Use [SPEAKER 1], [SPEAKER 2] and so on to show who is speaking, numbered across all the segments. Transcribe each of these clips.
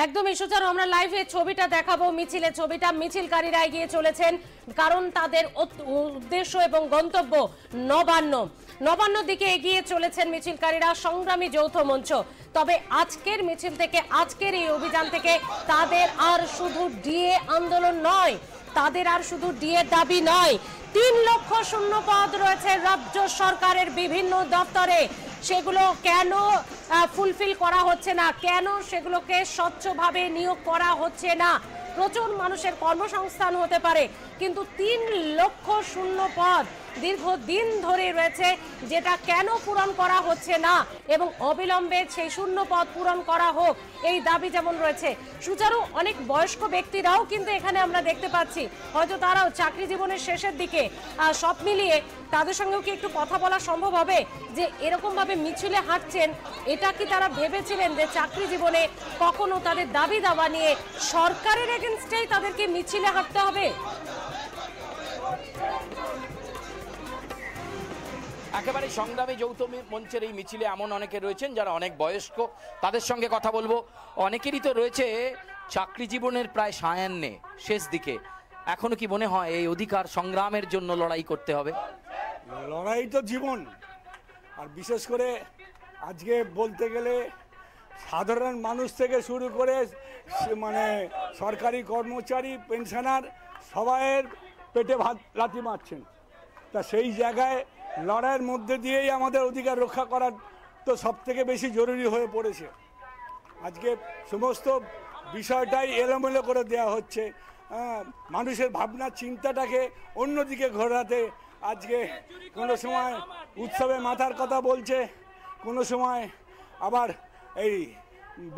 [SPEAKER 1] একদমই সুচারু, আমরা লাইভে ছবিটা দেখাবো। মিছিলকারীরা এগিয়ে চলেছেন, কারণ তাদের উদ্দেশ্য এবং গন্তব্য নবান্ন দিকে এগিয়ে চলেছেন মিছিলকারীরা, সংগ্রামী যৌথ মঞ্চ। তবে আজকের মিছিল থেকে, আজকের এই অভিযান থেকে তাদের আর শুধু ডিএ আন্দোলন নয়, তাদের আর শুধু ডিএ দাবি নয়, 3 লক্ষ শূন্য পদ রয়েছে রাজ্য সরকারের বিভিন্ন দপ্তরে। সেগুলো কেন ফুলফিল করা হচ্ছে না, কেন সেগুলোকে স্বচ্ছভাবে নিয়োগ করা হচ্ছে না? প্রচুর মানুষের কর্মসংস্থান হতে পারে, কিন্তু 3 লক্ষ শূন্য পদ দীর্ঘদিন ধরে রয়েছে, যেটা কেন পূরণ করা হচ্ছে না এবং অবিলম্বে সেই শূন্য পদ পূরণ করা হোক, এই দাবি যেমন রয়েছে। সুচারু, অনেক বয়স্ক ব্যক্তিরাও কিন্তু এখানে আমরা দেখতে পাচ্ছি, হয়তো তারাও চাকরি জীবনের শেষের দিকে। সব মিলিয়ে তাদের সঙ্গেও কি একটু কথা বলা সম্ভব হবে যে এরকম ভাবে মিছিলে হাঁটছেন, এটা কি তারা ভেবেছিলেন যে চাকরি জীবনে কখনো তাদের দাবি দাবা নিয়ে সরকারের এগেইনস্টেই তাদেরকে মিছিলে হাঁটতে হবে?
[SPEAKER 2] একেবারে সংগ্রামী যৌথ মঞ্চের এই মিছিলে এমন অনেকে রয়েছেন যারা অনেক বয়স্ক, তাদের সঙ্গে কথা বলবো। অনেকেরই তো রয়েছে চাকরি জীবনের প্রায় সায়ান্নে শেষ দিকে। এখনো কি মনে হয় এই অধিকার সংগ্রামের জন্য লড়াই করতে হবে?
[SPEAKER 3] লড়াই তো জীবন, আর বিশেষ করে আজকে বলতে গেলে সাধারণ মানুষ থেকে শুরু করে মানে সরকারি কর্মচারী, পেনশনার, সবাইয়ের পেটে ভাত লাথি মারছেন। তা সেই জায়গায় লড়াইয়ের মধ্যে দিয়েই আমাদের অধিকার রক্ষা করার তো সব থেকে বেশি জরুরি হয়ে পড়েছে। আজকে সমস্ত বিষয়টাই এলোমেলো করে দেওয়া হচ্ছে, মানুষের ভাবনা চিন্তাটাকে অন্যদিকে ঘোরাতে। আজকে কোনো সময় উৎসবে মাথার কথা বলছে, কোনো সময় আবার এই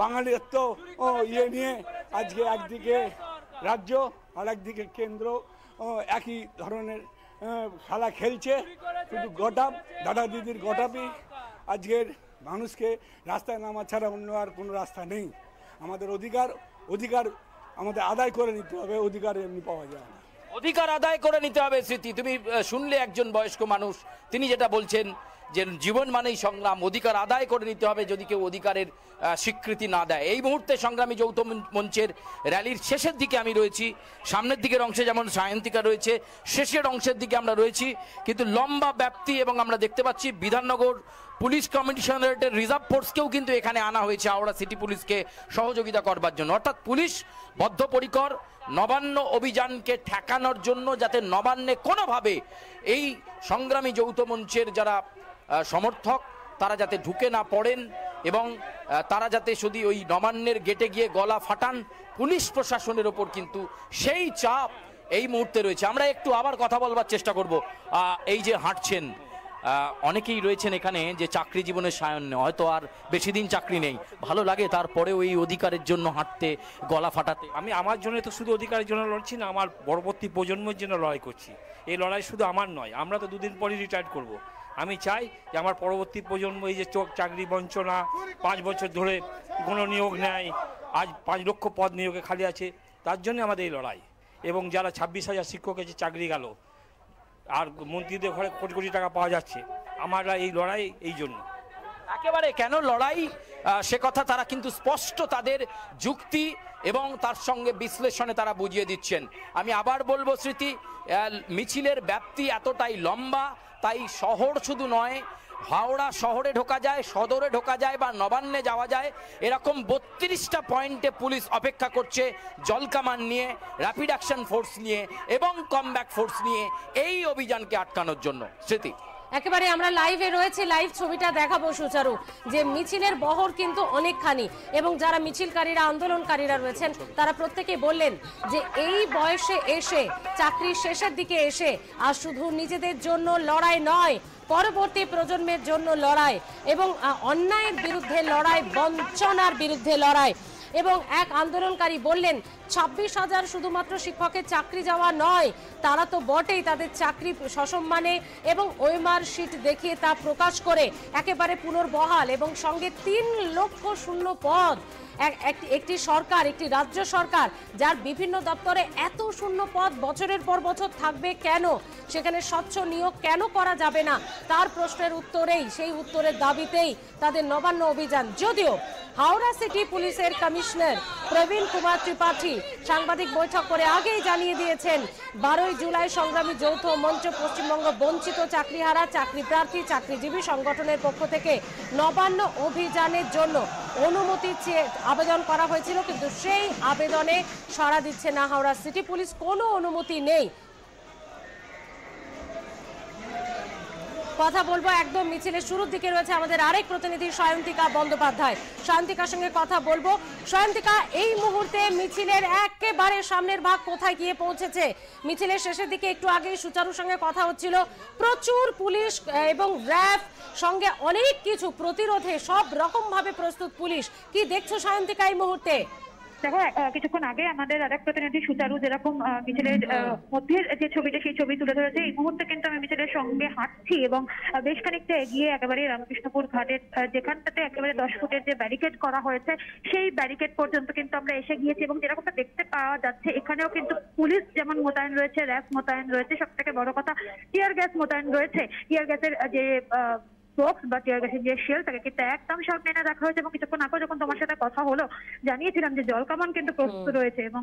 [SPEAKER 3] বাঙালিত্ব ইয়ে নিয়ে আজকে একদিকে রাজ্য আর একদিকে কেন্দ্র একই ধরনের খেলা খেলছে। শুধু গটাপ, দাদা দিদির গটাপই আজকের মানুষকে রাস্তায় নামা ছাড়া অন্য আর কোনো রাস্তা নেই। আমাদের অধিকার আমাদের আদায় করে নিতে হবে, অধিকার এমনি পাওয়া যায় না।
[SPEAKER 2] অধিকার আদায় করে নিতে হবে। স্মৃতি, তুমি শুনলে একজন বয়স্ক মানুষ, তিনি যেটা বলছেন যে জীবন মানেই সংগ্রাম, অধিকার আদায় করে নিতে হবে যদি কেউ অধিকারের স্বীকৃতি না দেয়। এই মুহূর্তে সংগ্রামী যৌথ মঞ্চের র্যালির শেষের দিকে আমি রয়েছি। সামনের দিকের অংশে যেমন সায়ন্তিকা রয়েছে, শেষের অংশের দিকে আমরা রয়েছি, কিন্তু লম্বা ব্যাপ্তি। এবং আমরা দেখতে পাচ্ছি বিধাননগর পুলিশ কমিশনারেটের রিজার্ভ ফোর্সকেও কিন্তু এখানে আনা হয়েছে হাওড়া সিটি পুলিশকে সহযোগিতা করবার জন্য। অর্থাৎ পুলিশ বদ্ধপরিকর নবান্ন অভিযানকে ঠেকানোর জন্য, যাতে নবান্নে কোনোভাবে এই সংগ্রামী যৌথ মঞ্চের যারা সমর্থক তারা যাতে ঢুকে না পড়েন এবং তারা যাতে শুধু ওই নবান্নের গেটে গিয়ে গলা ফাটান। পুলিশ প্রশাসনের ওপর কিন্তু সেই চাপ এই মুহূর্তে রয়েছে। আমরা একটু আবার কথা বলবার চেষ্টা করব। এই যে হাঁটছেন অনেকেই রয়েছেন এখানে যে চাকরি জীবনের সায়ান্নে, হয়তো আর বেশি দিন চাকরি নেই, ভালো লাগে তারপরেও এই অধিকারের জন্য হাঁটতে, গলা ফাটাতে।
[SPEAKER 4] আমি আমার জন্য তো শুধু অধিকারের জন্য লড়ছি না, আমার পরবর্তী প্রজন্মের জন্য লড়াই করছি। এই লড়াই শুধু আমার নয়, আমরা তো দুদিন পরই রিটায়ার করব। আমি চাই যে আমার পরবর্তী প্রজন্ম এই যে চাকরি বঞ্চনা, 5 বছর ধরে কোনো নিয়োগ নেয়, আজ 5 লক্ষ পদ নিয়োগে খালি আছে, তার জন্য আমাদের এই লড়াই। এবং যারা 26,000 শিক্ষকের যে চাকরি গেল, আর মন্ত্রীদের ঘরে কোটি কোটি টাকা পাওয়া যাচ্ছে, আমরা এই লড়াই এই জন্য।
[SPEAKER 2] একেবারে কেন লড়াই সে কথা তারা কিন্তু স্পষ্ট তাদের যুক্তি এবং তার সঙ্গে বিশ্লেষণে তারা বুঝিয়ে দিচ্ছেন। আমি আবার বলবো স্মৃতি, মিছিলের ব্যাপ্তি এতটাই লম্বা, তাই শহর শুধু নয়, হাওড়া শহরে ঢোকা যায়, সদরে ঢোকা যায় বা নবান্নে যাওয়া যায়, এরকম 32টা পয়েন্টে পুলিশ অপেক্ষা করছে জলকামান নিয়ে, র্যাপিড অ্যাকশন ফোর্স নিয়ে এবং কমব্যাক ফোর্স নিয়ে এই অভিযানকে আটকানোর জন্য। স্মৃতি,
[SPEAKER 1] একেবারে আমরা লাইভে রয়েছে, লাইভ ছবিটা দেখাবো সুচারু, যে মিছিলের বহর কিন্তু অনেকখানি এবং যারা মিছিলকারীরা, আন্দোলনকারীরা রয়েছেন তারা প্রত্যেকেই বললেন যে এই বয়সে এসে, চাকরির শেষের দিকে এসে আর শুধু নিজেদের জন্য লড়াই নয়, পরবর্তী প্রজন্মের জন্য লড়াই এবং অন্যায়ের বিরুদ্ধে লড়াই, বঞ্চনার বিরুদ্ধে লড়াই। এবং এক আন্দোলনকারী বললেন 26,000 শুধুমাত্র শিক্ষকের চাকরি যাওয়া নয়, তারা তো বটেই, তাদের চাকরি সসম্মানে এবং ওএমআর শিট দেখিয়ে তা প্রকাশ করে একেবারে পুনর্বহাল এবং সঙ্গে 3 লক্ষ শূন্য পদ একটি সরকার, একটি রাজ্য সরকার যার বিভিন্ন দপ্তরে এত শূন্য পদ বছরের পর বছর থাকবে কেন, সেখানে স্বচ্ছ নিয়োগ কেন করা যাবে না, তার প্রশ্নের উত্তরেই, সেই উত্তরের দাবিতেই তাদের নবান্ন অভিযান। যদিও হাওড়া সিটি পুলিশের কমিশনার প্রবীণ কুমার ত্রিপাঠী সাংবাদিক বৈঠক করে আগেই জানিয়ে দিয়েছেন 12ই জুলাই সংগ্রামী যৌথ মঞ্চ পশ্চিমবঙ্গ বঞ্চিত চাকরিহারা, চাকরি প্রার্থী, চাকরিজীবী সংগঠনের পক্ষ থেকে নবান্ন অভিযানের জন্য অনুমতি চেয়ে আবেদন করা হয়েছিল, কিন্তু সেই আবেদনে সাড়া দিচ্ছে না হাওড়া সিটি পুলিশ। কোনো অনুমতি নেই। কথা বলবো একদম মিছিলের শুরুর দিকে রয়েছে আমাদের আরেক প্রতিনিধি সায়ন্তিকা বন্দ্যোপাধ্যায়। সায়ন্তিকার সঙ্গে কথা বলবো। সায়ন্তিকা, এই মুহূর্তে মিছিলের একেবারে সামনের ভাগ কোথায় গিয়ে পৌঁছেছে? মিছিলের শেষের দিকে একটু আগে সুচারুর সঙ্গে কথা হচ্ছিল, প্রচুর পুলিশ এবং র্যাব সঙ্গে অনেক কিছু প্রতিরোধে সব রকম ভাবে প্রস্তুত পুলিশ। কি দেখছো সায়ন্তিকা এই মুহূর্তে?
[SPEAKER 5] দেখো, কিছুক্ষণ আগে আমাদের আরেক প্রতিনিধি সুচারু যেরকম মিছিলের মধ্যে যে ছবিটা, সেই ছবি তুলে ধরেছে। এই মুহূর্তে কিন্তু আমি মিছিলের সঙ্গে হাঁটছি এবং বেশ খানিকটা এগিয়ে একেবারে রামকৃষ্ণপুর ঘাটের যেখানটাতে একেবারে 10 ফুটের যে ব্যারিকেড করা হয়েছে, সেই ব্যারিকেড পর্যন্ত কিন্তু আমরা এসে গিয়েছি এবং যেরকমটা দেখতে পাওয়া যাচ্ছে এখানেও কিন্তু পুলিশ যেমন মোতায়েন রয়েছে, র্যাব মোতায়েন রয়েছে, সব থেকে বড় কথা টিয়ার গ্যাস মোতায়েন রয়েছে। টিয়ার গ্যাসের যে বক্স বা টিয়ার গ্যাসের যে শেল, তাকে কিন্তু একদম সামনে এনে রাখা হয়েছে এবং কিছুক্ষণ আগে যখন তোমার সাথে কথা হলো জানিয়েছিলাম যে জলকামান কিন্তু প্রস্তুত রয়েছে এবং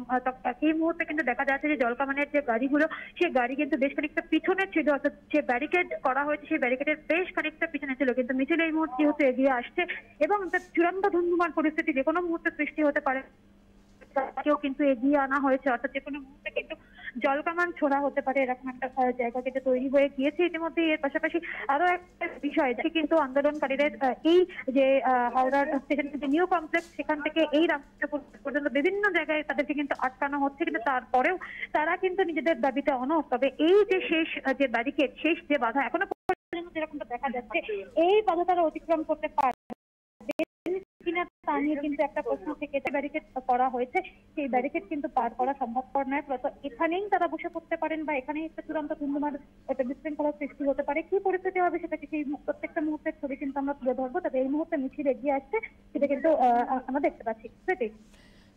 [SPEAKER 5] এই মুহূর্তে কিন্তু দেখা যাচ্ছে যে জলকামানের যে গাড়িগুলো, সেই গাড়ি কিন্তু বেশ খানিকটা পিছনে ছিল, অর্থাৎ যে ব্যারিকেড করা হয়েছে সেই ব্যারিকেডের বেশ খানিকটা পিছনে ছিল, কিন্তু মিছিল এই মুহূর্তে যেহেতু এগিয়ে আসছে এবং চূড়ান্ত ধুন্ধুমার পরিস্থিতি যে কোনো মুহূর্তে সৃষ্টি হতে পারে, কেউ কিন্তু এগিয়ে আনা হয়েছে, অর্থাৎ যে কোনো মুহূর্তে কিন্তু জলকামান ছোড়া হতে পারে, এরকম একটা জায়গা কিন্তু তৈরি হয়ে গিয়েছে ইতিমধ্যে। এর পাশাপাশি আরো একটা বিষয় কিন্তু আন্দোলনকারীদের এই যে হাওড়ার স্টেশন যে নিউ কমপ্লেক্স, সেখান থেকে এই রামকৃষ্ণপুর পর্যন্ত বিভিন্ন জায়গায় তাদেরকে কিন্তু আটকানো হচ্ছে, কিন্তু তারপরেও তারা কিন্তু নিজেদের দাবিতে অনড়। তবে এই যে শেষ যে ব্যারিকেড, শেষ যে বাধা এখনো পর্যন্ত যেরকমটা দেখা যাচ্ছে, এই বাধা তারা অতিক্রম করতে পারে কিনা তা নিয়ে কিন্তু একটা প্রশ্ন থেকে ব্যারিকেড করা হয়েছে, সেই ব্যারিকেড কিন্তু পার করা সম্ভবপর নয়। প্রত এখানেই তারা বসে পড়তে পারেন বা এখানেই একটা চূড়ান্ত ধুন্ধুমার একটা বিশৃঙ্খলার সৃষ্টি হতে পারে। কি পরিস্থিতি হবে সেটা সেই প্রত্যেকটা মুহূর্তের ছবি কিন্তু আমরা তুলে ধরবো। তবে এই মুহূর্তে মিছিল এগিয়ে আসছে, সেটা কিন্তু আমরা দেখতে পাচ্ছি। সেটাই।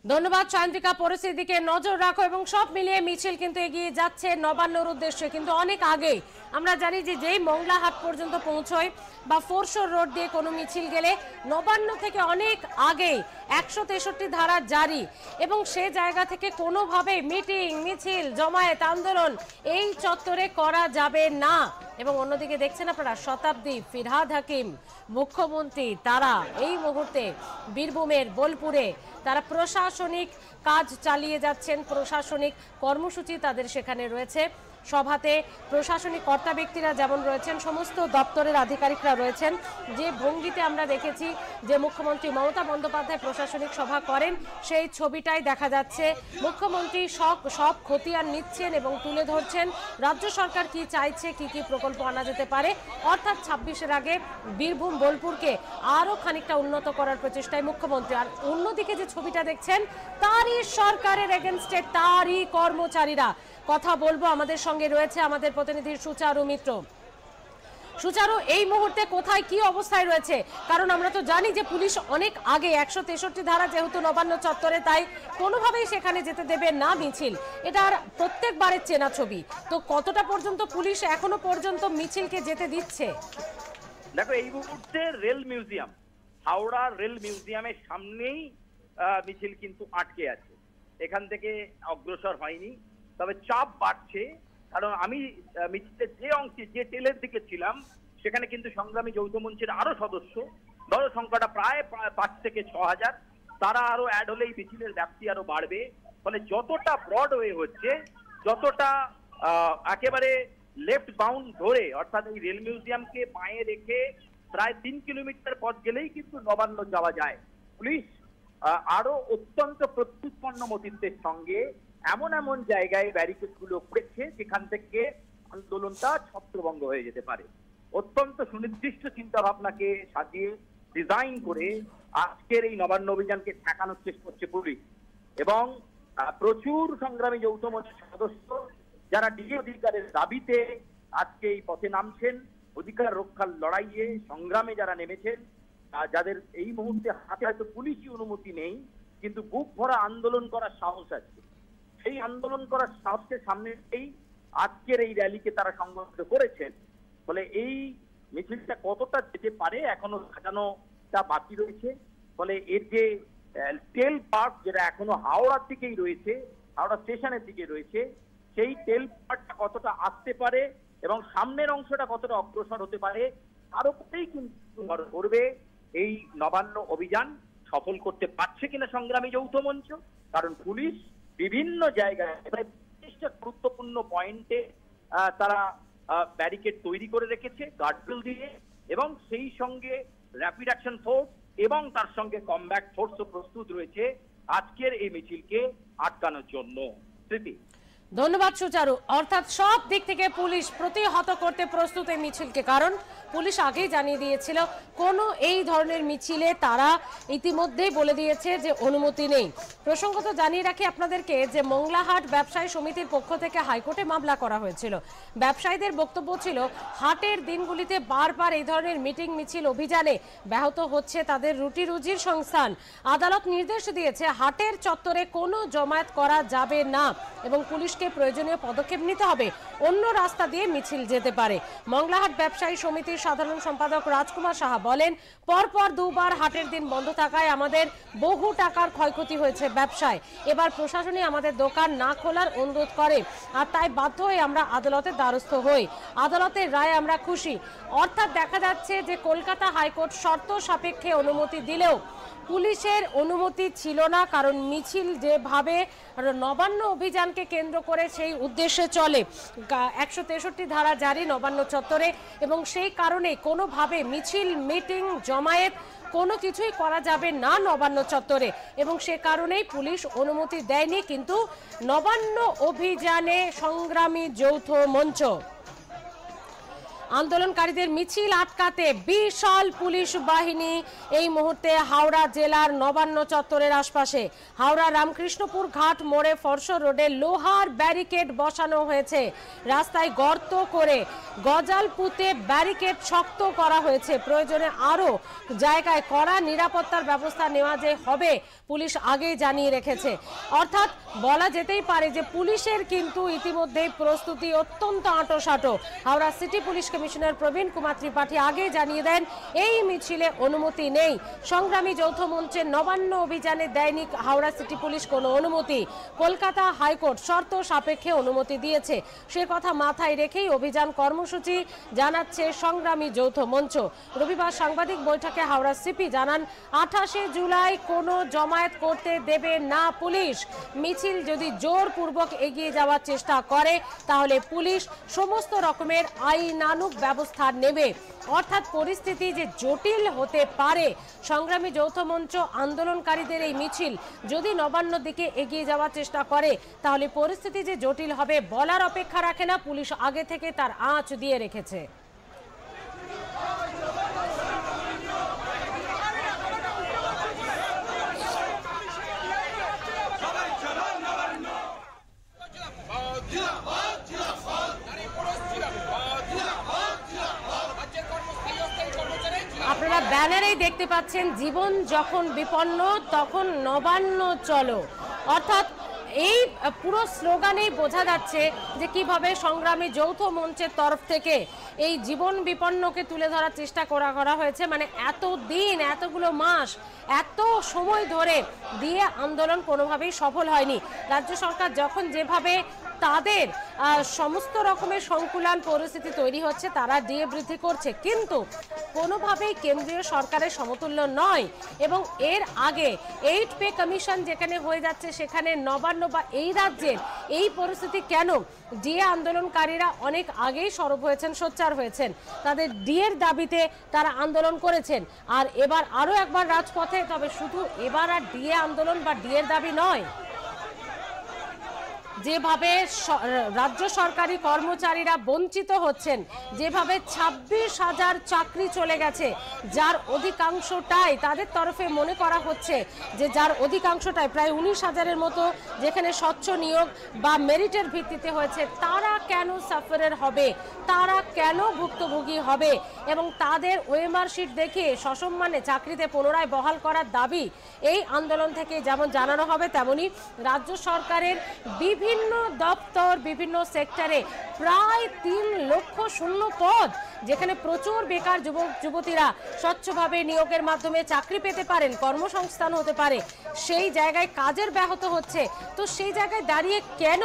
[SPEAKER 1] ধন্যবাদ সায়ন্তিকা। পরিস্থিতিকে নজর রাখো এবং সব মিলিয়ে মিছিল কিন্তু এগিয়ে যাচ্ছে নবান্নর উদ্দেশ্যে। কিন্তু অনেক আগে আমরা জানি যে যেই মংলাহাট পর্যন্ত পৌঁছয় বা ফোরশোর রোড দিয়ে কোনো মিছিল গেলে নবান্ন থেকে অনেক আগে 163 ধারা জারি এবং সে জায়গা থেকে কোনোভাবে মিটিং, মিছিল, জমায়েত, আন্দোলন এই চত্বরে করা যাবে না। এবং অন্যদিকে দেখছেন আপনারা শতাব্দী, ফিরহাদ হাকিম, মুখ্যমন্ত্রী, তারা এই মুহূর্তে বীরভূমের বোলপুরে তারা প্রশাসনিক কাজ চালিয়ে যাচ্ছেন, প্রশাসনিক কর্মসূচি তাদের সেখানে রয়েছে। সভাতে প্রশাসনিক কর্তা ব্যক্তিরা যেমন রয়েছেন, সমস্ত দপ্তরের আধিকারিকরা রয়েছেন। যে ভঙ্গিতে আমরা দেখেছি যে মুখ্যমন্ত্রী মমতা বন্দ্যোপাধ্যায় প্রশাসনিক সভা করেন, সেই ছবিটাই দেখা যাচ্ছে। মুখ্যমন্ত্রী সব খতিয়ান নিচ্ছেন এবং তুলে ধরছেন রাজ্য সরকার কি চাইছে, কি কি প্রকল্প আনা যেতে পারে, অর্থাৎ 26-এর আগে বীরভূম বোলপুরকে আরও খানিকটা উন্নত করার প্রচেষ্টায় মুখ্যমন্ত্রী। আর অন্যদিকে যে ছবিটা দেখছেন, তারই সরকারের এগেনস্টে তারই কর্মচারীরা। কথা বলবো, আমাদের সঙ্গে রয়েছে আমাদের প্রতিনিধি সুচারু মিত্র। সুচারু, এই মুহূর্তে কোথায় কি অবস্থায় রয়েছে? কারণ আমরা তো জানি যে পুলিশ অনেক আগে 163 ধারা যেহেতু নবান্ন চত্বরে, তাই কোনোভাবেই সেখানে যেতে দেবে না মিছিল। এটা আর প্রত্যেকবারের চেনা ছবি। তো কতটা পর্যন্ত পুলিশ এখনো পর্যন্ত মিছিলকে যেতে দিচ্ছে?
[SPEAKER 6] দেখো, এই মুহূর্তে রেল মিউজিয়াম, হাওড়া রেল মিউজিয়ামের সামনেই মিছিল কিন্তু আটকে আছে, এখান থেকে অগ্রসর হয়নি। তবে চাপ বাড়ছে, কারণ আমি মিছিলের যে অংশে, যে টেলের দিকে ছিলাম, সেখানে কিন্তু সংগ্রামী যৌথ মঞ্চের আরো সদস্য, ধরো সংখ্যাটা প্রায় 5 থেকে 6,000, তারা আরো অ্যাড হলেই মিছিলের ব্যাপ্তি আরো বাড়বে। ফলে যতটা ব্রডওয়ে হচ্ছে, যতটা একেবারে লেফট বাউন্ড ধরে, অর্থাৎ এই রেল মিউজিয়ামকে বাঁয়ে রেখে প্রায় 3 কিলোমিটার পথ গেলেই কিন্তু নবান্ন যাওয়া যায়। পুলিশ আরো অত্যন্ত প্রত্যুৎপন্ন মতিত্বের সঙ্গে এমন এমন জায়গায় ব্যারিকেড গুলো করেছে যেখান থেকে আন্দোলনটা ছত্রভঙ্গ হয়ে যেতে পারে। অত্যন্ত সুনির্দিষ্ট চিন্তা ভাবনাকে সাজিয়ে ডিজাইন করে আজকের এই নবান্ন অভিযানকে ঠেকানোর চেষ্টা করছে পুলিশ এবং প্রচুর সংগ্রামী যৌথ মঞ্চের সদস্য যারা নিজ অধিকারের দাবিতে আজকে এই পথে নামছেন, অধিকার রক্ষার লড়াইয়ে সংগ্রামে যারা নেমেছেন, যাদের এই মুহূর্তে হাতে হয়তো পুলিশি অনুমতি নেই, কিন্তু বুক ভরা আন্দোলন করার সাহস আছে। সেই আন্দোলন করার সাহসকে সামনে এই আজকের এই র্যালিকে তারা সংগঠিত করেছেন। ফলে এই মিছিলটা কতটা যেতে পারে এখনো সাজানোটা বাকি রয়েছে। ফলে এর যে টেল পার্ক যেটা এখনো হাওড়ার দিকেই রয়েছে, হাওড়া স্টেশনের দিকে রয়েছে, সেই টেল পার্কটা কতটা আসতে পারে এবং সামনের অংশটা কতটা অগ্রসর হতে পারে তার উপরেই কিন্তু নির্ভর করবে এই নবান্ন অভিযান সফল করতে পারছে কিনা সংগ্রামী যৌথ মঞ্চ। কারণ পুলিশ বিভিন্ন জায়গায় প্রায় 25টা গুরুত্বপূর্ণ পয়েন্টে তারা ব্যারিকেড তৈরি করে রেখেছে গার্ডওয়েল দিয়ে, এবং সেই সঙ্গে র্যাপিড অ্যাকশন ফোর্স এবং তার সঙ্গে কমব্যাট ফোর্সও প্রস্তুত রয়েছে আজকের এই মিছিলকে আটকানোর জন্য। স্মৃতি,
[SPEAKER 1] ধন্যবাদ সুচারু। অর্থাৎ সব দিক থেকে পুলিশ প্রতিহত করতে প্রস্তুত এই মিছিলকে, কারণ পুলিশ আগেই জানিয়ে দিয়েছিল কোনো এই ধরনের মিছিলে তারা ইতিমধ্যেই বলে দিয়েছে যে অনুমতি নেই। প্রসঙ্গত জানিয়ে রাখি আপনাদেরকে যে মংলাহাট ব্যবসায়ী সমিতির পক্ষ থেকে হাইকোর্টে মামলা করা হয়েছিল। ব্যবসায়ীদের বক্তব্য ছিল হাটের দিনগুলিতে বারবার এই ধরনের মিটিং মিছিল অভিযানে ব্যাহত হচ্ছে তাদের রুটি রুজির সংস্থান। আদালত নির্দেশ দিয়েছে হাটের চত্বরে কোনো জমায়েত করা যাবে না এবং পুলিশকে প্রয়োজনীয় পদক্ষেপ নিতে হবে, অন্য রাস্তা দিয়ে মিছিল যেতে পারে। মংলাহাট ব্যবসায়ী সমিতির সাধারণ সম্পাদক রাজকুমার সাহা বলেন, পরপর দুবার হাটের দিন বন্ধ থাকায় আমাদের বহু টাকার ক্ষয়ক্ষতি হয়েছে ব্যবসায়। এবার প্রশাসনই আমাদের দোকান না খোলার অনুরোধ করে, আর তাই বাধ্য হয়ে আমরা আদালতের দ্বারস্থ হই। আদালতের রায় আমরা খুশি। অর্থাৎ দেখা যাচ্ছে যে কলকাতা হাইকোর্ট শর্ত সাপেক্ষে অনুমতি দিলেও পুলিশের অনুমতি ছিল না, কারণ মিছিল যেভাবে নবান্ন অভিযানকে কেন্দ্র করে সেই উদ্দেশ্যে চলে, 163 ধারা জারি নবান্ন চত্বরে, এবং সেই কারণে কোনোভাবে মিছিল মিটিং জমায়েত কোনো কিছুই করা যাবে না নবান্ন চত্বরে, এবং সে কারণেই পুলিশ অনুমতি দেয়নি। কিন্তু নবান্ন অভিযানে সংগ্রামী যৌথ মঞ্চ আন্দোলনকারীদের মিছিল আটকাতে বিশাল পুলিশ বাহিনী এই মুহূর্তে হাওড়া জেলার নবান্ন চত্বরের আশপাশে। হাওড়া রামকৃষ্ণপুর ঘাট মোড়ে ফরসর রোডে লোহার ব্যারিকেড বসানো হয়েছে, রাস্তায় গর্ত করে গজাল পুঁতে ব্যারিকেড শক্ত করা হয়েছে। প্রয়োজনে আরও জায়গায় কড়া নিরাপত্তার ব্যবস্থা নেওয়া যে হবে পুলিশ আগেই জানিয়ে রেখেছে। অর্থাৎ বলা যেতেই পারে যে পুলিশের কিন্তু ইতিমধ্যেই প্রস্তুতি অত্যন্ত আঁটোসাঁটো। হাওড়া সিটি পুলিশ কমিশনার প্রবীণ কুমার ত্রিপাঠী আগে জানিয়ে দেন এই মিছিলে অনুমতি নেই। সংগ্রামী যৌথ মঞ্চের নবান্ন অভিযানে দেয়নি হাওড়া সিটি পুলিশ কোনো অনুমতি, কলকাতা হাইকোর্ট শর্ত সাপেক্ষে অনুমতি দিয়েছে। সে কথা মাথায় রেখেই অভিযান কর্মসূচি জানাচ্ছে সংগ্রামী যৌথ মঞ্চ। রবিবার সাংবাদিক বৈঠকে হাওড়া সিপি জানান 28 জুলাই কোনো জমায়েত করতে দেবে না পুলিশ। মিছিল যদি জোরপূর্বক এগিয়ে যাওয়ার চেষ্টা করে তাহলে পুলিশ সমস্ত রকমের আইনানুগ ব্যবস্থা নেবে। অর্থাৎ পরিস্থিতি যে জটিল হতে পারে। সংগ্রামী যৌথ মঞ্চ আন্দোলনকারীদের এই মিছিল যদি নবান্ন দিকে এগিয়ে যাওয়ার চেষ্টা করে তাহলে পরিস্থিতি যে জটিল হবে বলার অপেক্ষা রাখে না, পুলিশ আগে থেকে তার আঁচ দিয়ে রেখেছে। আপনারা ব্যানারেই দেখতে পাচ্ছেন জীবন যখন বিপন্ন তখন নবান্ন চলো। অর্থাৎ এই পুরো স্লোগানেই বোঝা যাচ্ছে যে কিভাবে সংগ্রামী যৌথ মঞ্চের তরফ থেকে এই জীবন বিপন্নকে তুলে ধরার চেষ্টা করা হয়েছে। মানে এত দিন, এতগুলো মাস, এত সময় ধরে দিয়ে আন্দোলন কোনোভাবেই সফল হয়নি। রাজ্য সরকার যখন যেভাবে তাদের সমস্ত রকমের সংকুলান পরিস্থিতি তৈরি হচ্ছে তারা ডিএ বৃদ্ধি করছে, কিন্তু কোনোভাবেই কেন্দ্রীয় সরকারের সমতুল্য নয়। এবং এর আগে 8 পে কমিশন যেখানে হয়ে যাচ্ছে সেখানে নবান্ন বা এই রাজ্যের এই পরিস্থিতি কেন? ডিএ আন্দোলনকারীরা অনেক আগেই সরব হয়েছেন, সোচ্চার হয়েছেন, তাদের ডিএর দাবিতে তারা আন্দোলন করেছেন। আর এবার আরও একবার রাজপথে, তবে শুধু এবার আর ডিএ আন্দোলন বা ডিএর দাবি নয়। যেভাবে রাজ্য সরকারি কর্মচারীরা বঞ্চিত হচ্ছেন, যেভাবে 26,000 চাকরি চলে গেছে, যার অধিকাংশটাই তাদের তরফে মনে করা হচ্ছে যে যার অধিকাংশটাই প্রায় 19,000-এর মতো যেখানে স্বচ্ছ নিয়োগ বা মেরিটের ভিত্তিতে হয়েছে, তারা কেন সাফারের হবে, তারা কেন ভুক্তভোগী হবে এবং তাদের ওএমআর শিট দেখে সসম্মানে চাকরিতে পুনরায় বহাল করার দাবি এই আন্দোলন থেকে যেমন জানানো হবে, তেমনি রাজ্য সরকারের বিভিন্ন দপ্তর বিভিন্ন সেক্টরে প্রায় 3 লক্ষ শূন্য পদ, যেখানে প্রচুর বেকার যুবক যুবতীরা স্বচ্ছভাবে নিয়োগের মাধ্যমে চাকরি পেতে পারেন, কর্মসংস্থান হতে পারে, সেই জায়গায় কাজের ব্যাহত হচ্ছে। তো সেই জায়গায় দাঁড়িয়ে কেন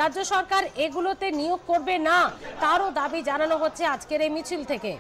[SPEAKER 1] রাজ্য সরকার এগুলোতে নিয়োগ করবে না, তারও দাবি জানানো হচ্ছে আজকের এই মিছিল থেকে।